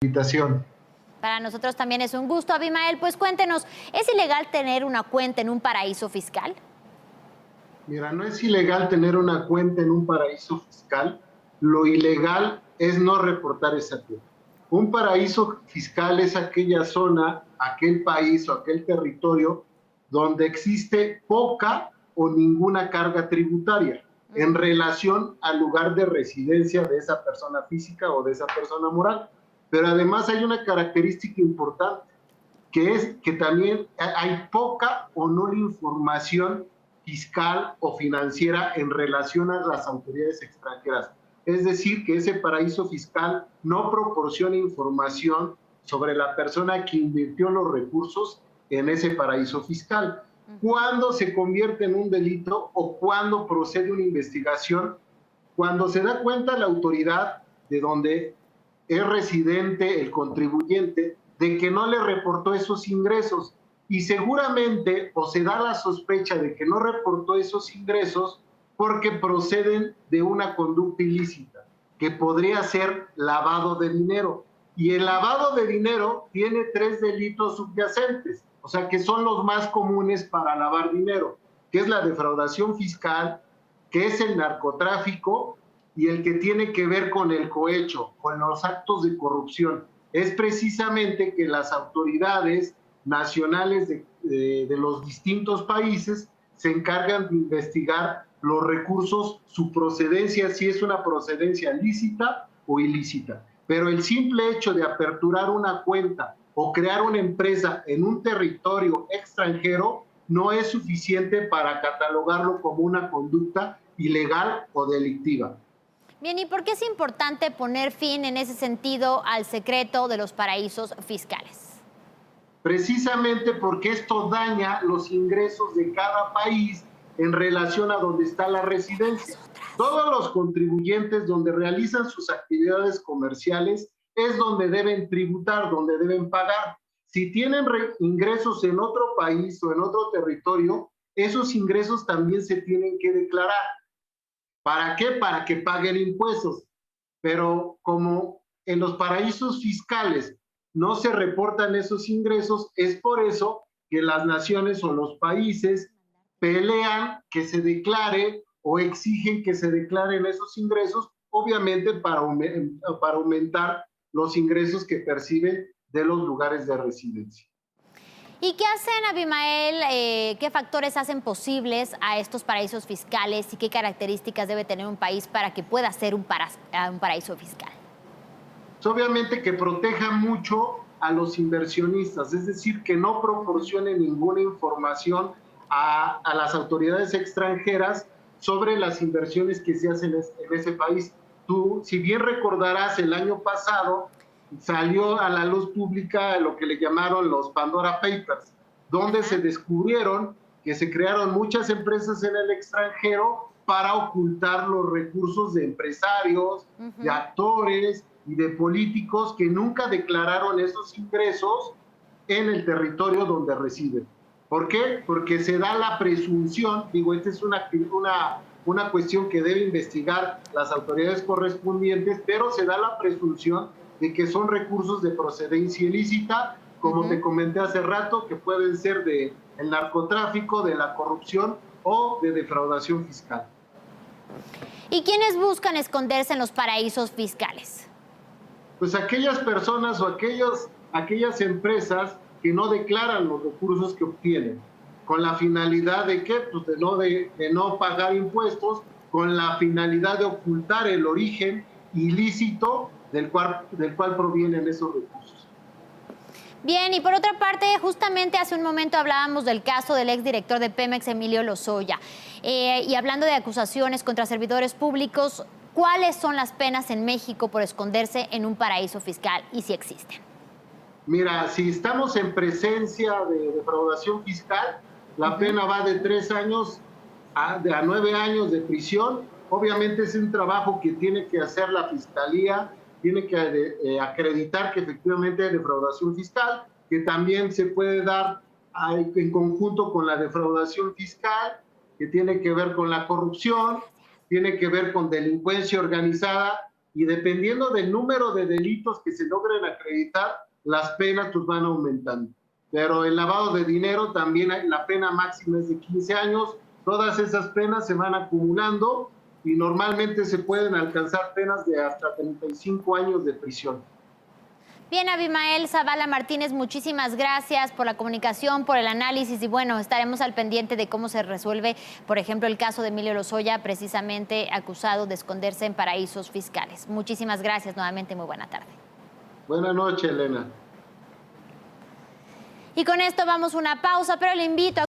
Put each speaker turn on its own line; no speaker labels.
invitación.
Para nosotros también es un gusto, Abimael. Pues cuéntenos, ¿es ilegal tener una cuenta en un paraíso fiscal?
Mira, no es ilegal tener una cuenta en un paraíso fiscal. Lo ilegal es no reportar esa cuenta. Un paraíso fiscal es aquella zona, aquel país o aquel territorio donde existe poca o ninguna carga tributaria en relación al lugar de residencia de esa persona física o de esa persona moral. Pero además hay una característica importante, que es que también hay poca o nula información fiscal o financiera en relación a las autoridades extranjeras. Es decir, que ese paraíso fiscal no proporciona información sobre la persona que invirtió los recursos en ese paraíso fiscal. ¿Cuándo se convierte en un delito o cuándo procede una investigación? Cuando se da cuenta la autoridad de donde es residente el contribuyente de que no le reportó esos ingresos y seguramente o se da la sospecha de que no reportó esos ingresos porque proceden de una conducta ilícita, que podría ser lavado de dinero. Y el lavado de dinero tiene 3 delitos subyacentes, o sea que son los más comunes para lavar dinero, que es la defraudación fiscal, que es el narcotráfico y el que tiene que ver con el cohecho, con los actos de corrupción. Es precisamente que las autoridades nacionales de los distintos países se encargan de investigar los recursos, su procedencia, si es una procedencia lícita o ilícita. Pero el simple hecho de aperturar una cuenta o crear una empresa en un territorio extranjero no es suficiente para catalogarlo como una conducta ilegal o delictiva.
Bien, ¿y por qué es importante poner fin en ese sentido al secreto de los paraísos fiscales?
Precisamente porque esto daña los ingresos de cada país en relación a donde está la residencia. Todos los contribuyentes donde realizan sus actividades comerciales es donde deben tributar, donde deben pagar. Si tienen ingresos en otro país o en otro territorio, esos ingresos también se tienen que declarar. ¿Para qué? Para que paguen impuestos. Pero como en los paraísos fiscales no se reportan esos ingresos, es por eso que las naciones o los países pelean que se declare o exigen que se declaren esos ingresos, obviamente para aumentar los ingresos que perciben de los lugares de residencia.
¿Y qué hacen, Abimael? ¿Qué factores hacen posibles a estos paraísos fiscales y qué características debe tener un país para que pueda ser un paraíso fiscal?
Obviamente que proteja mucho a los inversionistas, es decir, que no proporcione ninguna información a las autoridades extranjeras sobre las inversiones que se hacen en ese país. Tú, si bien recordarás, el año pasado salió a la luz pública lo que le llamaron los Pandora Papers, donde se descubrieron que se crearon muchas empresas en el extranjero para ocultar los recursos de empresarios, de actores y de políticos que nunca declararon esos ingresos en el territorio donde residen. ¿Por qué? Porque se da la presunción, digo, esta es una cuestión que debe investigar las autoridades correspondientes, pero se da la presunción de que son recursos de procedencia ilícita, como te comenté hace rato, que pueden ser del narcotráfico, de la corrupción o de defraudación fiscal.
¿Y quiénes buscan esconderse en los paraísos fiscales?
Pues aquellas personas o aquellas empresas que no declaran los recursos que obtienen, con la finalidad de ¿qué? Pues de no pagar impuestos, con la finalidad de ocultar el origen ilícito del cual provienen esos recursos.
Bien, y por otra parte, justamente hace un momento hablábamos del caso del exdirector de Pemex, Emilio Lozoya, y hablando de acusaciones contra servidores públicos, ¿cuáles son las penas en México por esconderse en un paraíso fiscal y si existen?
Mira, si estamos en presencia de defraudación fiscal, la pena va de 3 años a 9 años de prisión. Obviamente es un trabajo que tiene que hacer la Fiscalía, tiene que acreditar que efectivamente hay defraudación fiscal, que también se puede dar en conjunto con la defraudación fiscal, que tiene que ver con la corrupción, tiene que ver con delincuencia organizada, y dependiendo del número de delitos que se logren acreditar, las penas pues van aumentando. Pero el lavado de dinero también la pena máxima es de 15 años, todas esas penas se van acumulando y normalmente se pueden alcanzar penas de hasta 35 años de prisión.
Bien, Abimael Zavala Martínez, muchísimas gracias por la comunicación, por el análisis y bueno, estaremos al pendiente de cómo se resuelve, por ejemplo, el caso de Emilio Lozoya, precisamente acusado de esconderse en paraísos fiscales. Muchísimas gracias nuevamente, muy buena tarde.
Buenas noches, Elena.
Y con esto vamos a una pausa, pero le invito a